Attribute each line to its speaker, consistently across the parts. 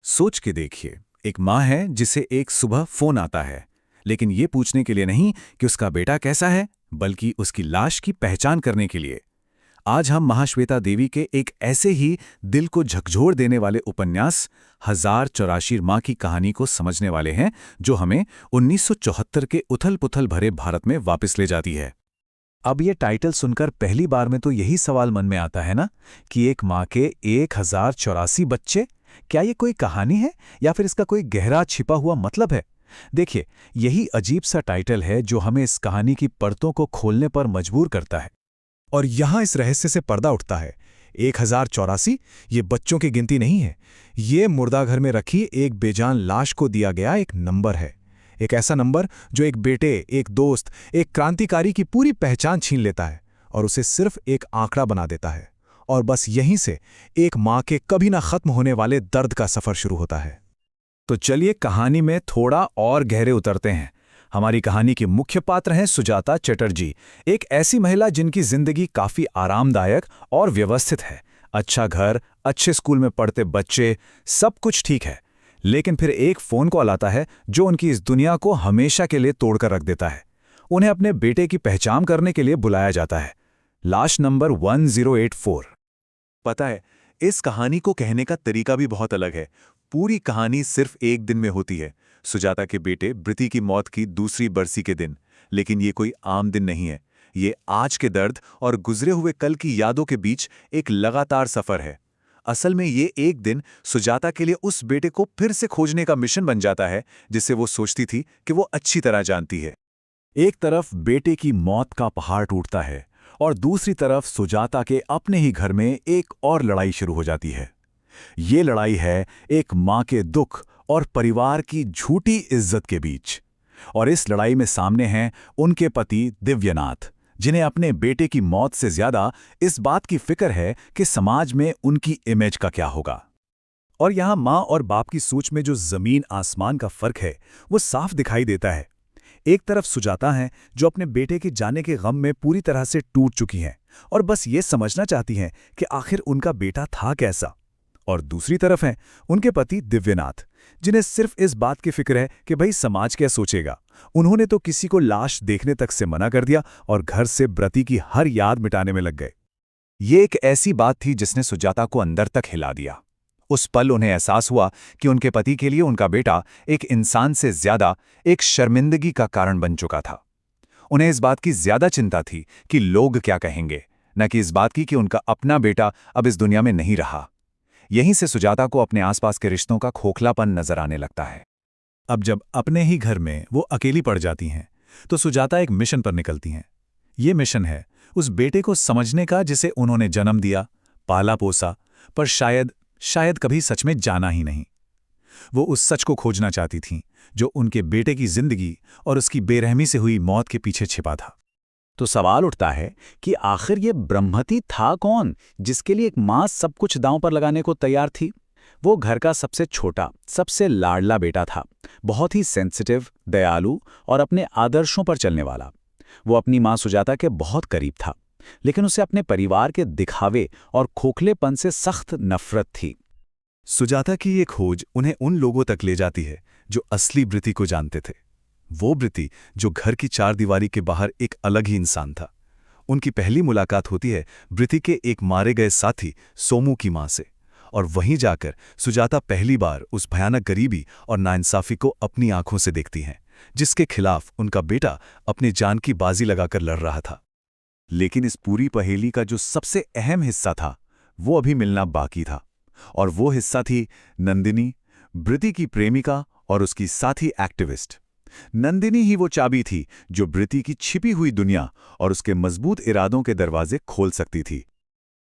Speaker 1: सोच के देखिए, एक माँ है जिसे एक सुबह फोन आता है, लेकिन ये पूछने के लिए नहीं कि उसका बेटा कैसा है, बल्कि उसकी लाश की पहचान करने के लिए। आज हम महाश्वेता देवी के एक ऐसे ही दिल को झकझोर देने वाले उपन्यास 1084 माँ की कहानी को समझने वाले हैं, जो हमें 1974 के उथल-पुथल भरे भारत में वापस ले जाती है। अब ये टाइटल सुनकर पहली बार में तो यही सवाल मन में आता है ना कि एक माँ के 1084 बच्चे, क्या ये कोई कहानी है या फिर इसका कोई गहरा छिपा हुआ मतलब है? देखिए, यही अजीब सा टाइटल है जो हमें इस कहानी की परतों को खोलने पर मजबूर करता है। और यहाँ इस रहस्य से पर्दा उठता है। 1084 ये बच्चों की गिनती नहीं है, ये मुर्दाघर में रखी एक बेजान लाश को दिया गया एक नंबर है। एक ऐसा नंबर जो एक बेटे, एक दोस्त, एक क्रांतिकारी की पूरी पहचान छीन लेता है और उसे सिर्फ एक आंकड़ा बना देता है। और बस यहीं से एक माँ के कभी ना खत्म होने वाले दर्द का सफर शुरू होता है। तो चलिए कहानी में थोड़ा और गहरे उतरते हैं। हमारी कहानी के मुख्य पात्र हैं सुजाता चटर्जी, एक ऐसी महिला जिनकी जिंदगी काफी आरामदायक और व्यवस्थित है। अच्छा घर, अच्छे स्कूल में पढ़ते बच्चे, सब कुछ ठीक है। लेकिन फिर एक फोन कॉल आता है जो उनकी इस दुनिया को हमेशा के लिए तोड़कर रख देता है। उन्हें अपने बेटे की पहचान करने के लिए बुलाया जाता है। लाश नंबर 1084।
Speaker 2: पता है, इस कहानी को कहने का तरीका भी बहुत अलग है। पूरी कहानी सिर्फ एक दिन में होती है, सुजाता के बेटे ब्रिति की मौत की दूसरी बरसी के दिन। लेकिन ये कोई आम दिन नहीं है, ये आज के दर्द और गुजरे हुए कल की यादों के बीच एक लगातार सफर है। असल में ये एक दिन सुजाता के लिए उस बेटे को फिर से खोजने का मिशन बन जाता है, जिसे वो सोचती थी कि वो अच्छी तरह जानती है।
Speaker 1: एक तरफ बेटे की मौत का पहाड़ टूटता है और दूसरी तरफ सुजाता के अपने ही घर में एक और लड़ाई शुरू हो जाती है। ये लड़ाई है एक माँ के दुख और परिवार की झूठी इज्जत के बीच। और इस लड़ाई में सामने हैं उनके पति दिव्यनाथ, जिन्हें अपने बेटे की मौत से ज्यादा इस बात की फिक्र है कि समाज में उनकी इमेज का क्या होगा। और यहां माँ और बाप की सोच में जो जमीन आसमान का फर्क है, वो साफ दिखाई देता है। एक तरफ सुजाता है जो अपने बेटे के जाने के गम में पूरी तरह से टूट चुकी हैं और बस ये समझना चाहती हैं कि आखिर उनका बेटा था कैसा। और दूसरी तरफ हैं उनके पति दिव्यनाथ, जिन्हें सिर्फ इस बात की फिक्र है कि भाई समाज क्या सोचेगा। उन्होंने तो किसी को लाश देखने तक से मना कर दिया और घर से ब्रति की हर याद मिटाने में लग गए। ये एक ऐसी बात थी जिसने सुजाता को अंदर तक हिला दिया। उस पल उन्हें एहसास हुआ कि उनके पति के लिए उनका बेटा एक इंसान से ज्यादा एक शर्मिंदगी का कारण बन चुका था। उन्हें इस बात की ज्यादा चिंता थी कि लोग क्या कहेंगे, न कि इस बात की कि उनका अपना बेटा अब इस दुनिया में नहीं रहा। यहीं से सुजाता को अपने आसपास के रिश्तों का खोखलापन नजर आने लगता है। अब जब अपने ही घर में वो अकेली पड़ जाती हैं, तो सुजाता एक मिशन पर निकलती हैं। ये मिशन है उस बेटे को समझने का जिसे उन्होंने जन्म दिया, पाला पोसा, पर शायद कभी सच में जाना ही नहीं। वो उस सच को खोजना चाहती थीं जो उनके बेटे की जिंदगी और उसकी बेरहमी से हुई मौत के पीछे छिपा था। तो सवाल उठता है कि आखिर ये ब्रह्मति था कौन, जिसके लिए एक माँ सब कुछ दांव पर लगाने को तैयार थी? वो घर का सबसे छोटा, सबसे लाडला बेटा था, बहुत ही सेंसिटिव, दयालु और अपने आदर्शों पर चलने वाला। वो अपनी माँ सुजाता के बहुत करीब था, लेकिन उसे अपने परिवार के दिखावे और खोखलेपन से सख्त नफरत थी। सुजाता की ये खोज उन्हें उन लोगों तक ले जाती है जो असली ब्रिति को जानते थे। वो ब्रिति जो घर की चार दीवारी के बाहर एक अलग ही इंसान था। उनकी पहली मुलाकात होती है ब्रिति के एक मारे गए साथी सोमू की मां से, और वहीं जाकर सुजाता पहली बार उस भयानक गरीबी और नाइंसाफी को अपनी आंखों से देखती हैं, जिसके खिलाफ उनका बेटा अपनी जान की बाजी लगाकर लड़ रहा था। लेकिन इस पूरी पहेली का जो सबसे अहम हिस्सा था, वो अभी मिलना बाकी था। और वो हिस्सा थी नंदिनी, ब्रिति की प्रेमिका और उसकी साथी एक्टिविस्ट। नंदिनी ही वो चाबी थी जो ब्रिति की छिपी हुई दुनिया और उसके मजबूत इरादों के दरवाजे खोल सकती थी।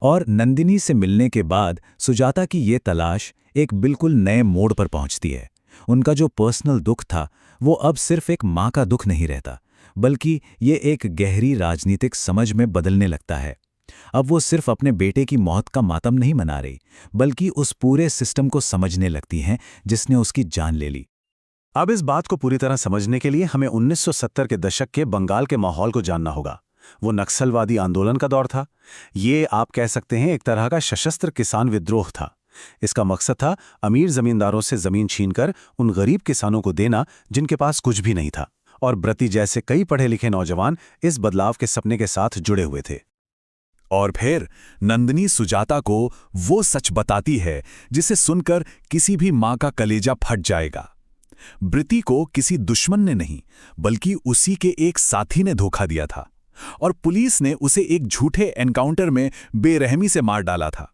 Speaker 1: और नंदिनी से मिलने के बाद सुजाता की ये तलाश एक बिल्कुल नए मोड़ पर पहुंचती है। उनका जो पर्सनल दुख था, वो अब सिर्फ एक माँ का दुख नहीं रहता, बल्कि ये एक गहरी राजनीतिक समझ में बदलने लगता है। अब वो सिर्फ अपने बेटे की मौत का मातम नहीं मना रही, बल्कि उस पूरे सिस्टम को समझने लगती हैं जिसने उसकी जान ले ली। अब इस बात को पूरी तरह समझने के लिए हमें 1970 के दशक के बंगाल के माहौल को जानना होगा। वो नक्सलवादी आंदोलन का दौर था। ये आप कह सकते हैं एक तरह का सशस्त्र किसान विद्रोह था,
Speaker 3: इसका मकसद था अमीर जमींदारों से जमीन छीनकर उन गरीब किसानों को देना जिनके पास कुछ भी नहीं था, और ब्रती जैसे कई पढ़े लिखे नौजवान इस बदलाव के सपने के साथ जुड़े हुए थे।
Speaker 1: और फिर नंदिनी सुजाता को वो सच बताती है जिसे सुनकर किसी भी मां का कलेजा फट जाएगा। ब्रिति को किसी दुश्मन ने नहीं, बल्कि उसी के एक साथी ने धोखा दिया था, और पुलिस ने उसे एक झूठे एनकाउंटर में बेरहमी से मार डाला था।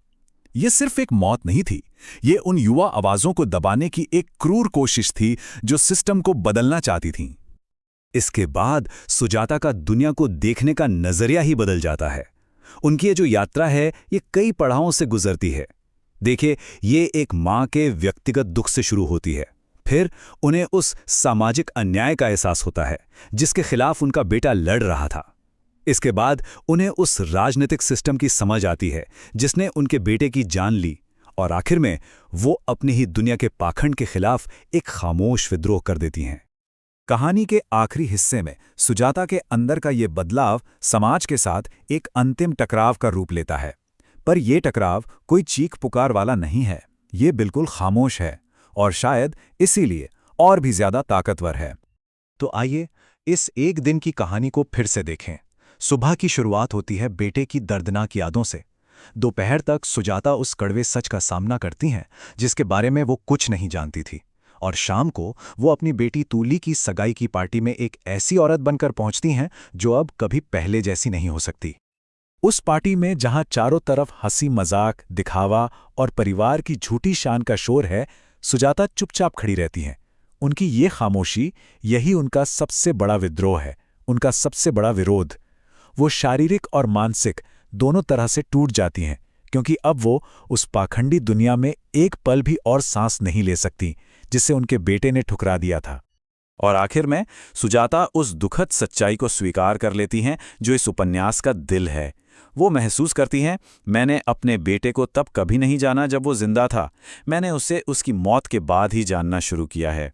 Speaker 1: यह सिर्फ एक मौत नहीं थी, ये उन युवा आवाजों को दबाने की एक क्रूर कोशिश थी जो सिस्टम को बदलना चाहती थीं।
Speaker 4: इसके बाद सुजाता का दुनिया को देखने का नजरिया ही बदल जाता है। उनकी ये जो यात्रा है, ये कई पड़ावों से गुजरती है। देखिए, ये एक मां के व्यक्तिगत दुख से शुरू होती है, फिर उन्हें उस सामाजिक अन्याय का एहसास होता है जिसके खिलाफ उनका बेटा लड़ रहा था। इसके बाद उन्हें उस राजनीतिक सिस्टम की समझ आती है जिसने उनके बेटे की जान ली, और आखिर में वो अपनी ही दुनिया के पाखंड के खिलाफ एक खामोश विद्रोह कर देती हैं।
Speaker 1: कहानी के आखिरी हिस्से में सुजाता के अंदर का ये बदलाव समाज के साथ एक अंतिम टकराव का रूप लेता है, पर यह टकराव कोई चीख पुकार वाला नहीं है, ये बिल्कुल खामोश है, और शायद इसीलिए और भी ज्यादा ताकतवर है।
Speaker 2: तो आइए इस एक दिन की कहानी को फिर से देखें। सुबह की शुरुआत होती है बेटे की दर्दनाक यादों से। दोपहर तक सुजाता उस कड़वे सच का सामना करती हैं जिसके बारे में वो कुछ नहीं जानती थी, और शाम को वो अपनी बेटी तूली की सगाई की पार्टी में एक ऐसी औरत बनकर पहुंचती हैं जो अब कभी पहले जैसी नहीं हो सकती।
Speaker 1: उस पार्टी में जहां चारों तरफ हंसी मजाक, दिखावा और परिवार की झूठी शान का शोर है, सुजाता चुपचाप खड़ी रहती हैं। उनकी ये खामोशी, यही उनका सबसे बड़ा विद्रोह है, उनका सबसे बड़ा विरोध। वो शारीरिक और मानसिक दोनों तरह से टूट जाती हैं, क्योंकि अब वो उस पाखंडी दुनिया में एक पल भी और सांस नहीं ले सकती जिसे उनके बेटे ने ठुकरा दिया था। और आखिर में सुजाता उस दुखद सच्चाई को स्वीकार कर लेती हैं जो इस उपन्यास का दिल है। वो महसूस करती हैं, मैंने अपने बेटे को तब कभी नहीं जाना जब वो जिंदा था, मैंने उसे उसकी मौत के बाद ही जानना शुरू किया है।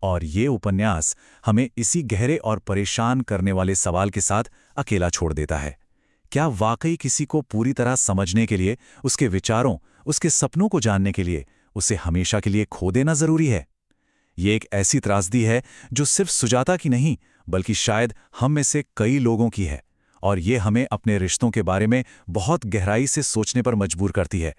Speaker 2: और ये उपन्यास हमें इसी गहरे और परेशान करने वाले सवाल के साथ अकेला छोड़ देता है। क्या वाकई किसी को पूरी तरह समझने के लिए, उसके विचारों, उसके सपनों को जानने के लिए उसे हमेशा के लिए खो देना जरूरी है? ये एक ऐसी त्रासदी है जो सिर्फ सुजाता की नहीं, बल्कि शायद हम में से कई लोगों की है, और ये हमें अपने रिश्तों के बारे में बहुत गहराई से सोचने पर मजबूर करती है।